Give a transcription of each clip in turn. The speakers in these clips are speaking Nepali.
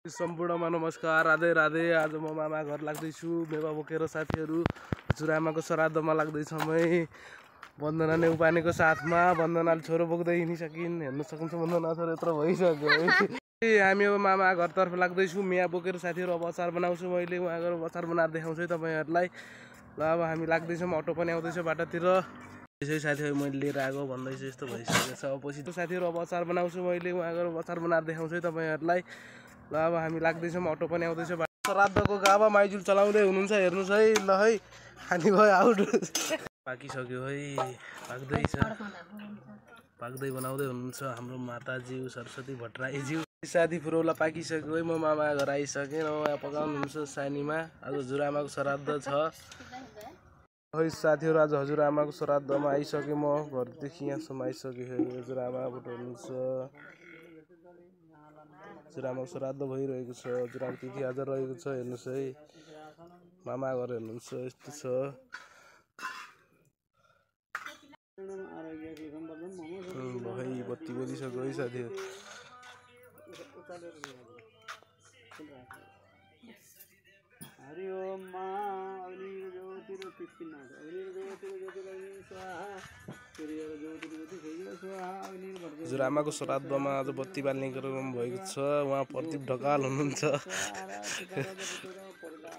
सम्पूर्णमा नमस्कार, राधे राधे। आज म मामा घर लाग्दैछु मेवा बोकेर साथीहरू। हजुरआमाको श्राद्धमा लाग्दैछ मै वन्दना नेउपानेको साथमा। वन्दनाले छोरो बोक्दै हिँडिसकिन्, हेर्न सक्नुहुन्छ वन्दना छोरो यत्रो भइसक्यो। हामी अब मामा घरतर्फ लाग्दैछु मेवा बोकेर साथीहरू। अब अचार बनाउँछु मैले, उहाँ गएर अचार बनाएर देखाउँछु है तपाईँहरूलाई। ल अब हामी लाग्दैछौँ, अटो पनि आउँदैछ बाटातिर। यसै साथीहरू मैले लिएर आएको भन्दैछु, यस्तो भइसकेको छ। अब पछि साथीहरू अब अचार बनाउँछु मैले, उहाँ गएर अचार बनाएर देखाउँछु है तपाईँहरूलाई। ल अब हामी लाग्दैछौँ, अटो पनि आउँदैछ। श्राद्धको गाबा माइजुल चलाउँदै हुनुहुन्छ, हेर्नुहोस् है। ल है खाने भयो आउट। पाकिसक्यो है, पाक्दै बनाउँदै हुनुहुन्छ हाम्रो माताज्यू सरस्वती भट्टराईज्यू। साथी फुरौला पाकिसक्यो है। म मामा घर आइसकेँ, उहाँ पकाउनुहुन्छ सानीमा। आज हजुरआमाको श्राद्ध छ है साथीहरू। आज हजुरआमाको श्राद्धमा आइसकेँ म, घरदेखि यहाँसम्म आइसकेँ। हजुरआमा हुनुहुन्छ, हजुरआमाको श्राद्ध भइरहेको छ। हजुरआमाको तिथि आज रहेको छ, हेर्नुहोस् है। मामा घर हेर्नुहुन्छ, यस्तो छ। भाइ बत्ती बजिसक्यो है साथीहरू। हजुरआमाको श्राद्धमा आज बत्ती बाल्ने कार्यक्रम भएको छ। उहाँ प्रदीप ढकाल हुनुहुन्छ,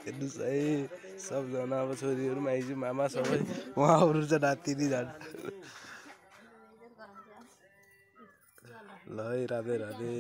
हेर्नुहोस् है। सबजना अब छोरीहरू माइजू मामा सबै उहाँहरू चाहिँ राति जान्छ। ल है, राधे राधे।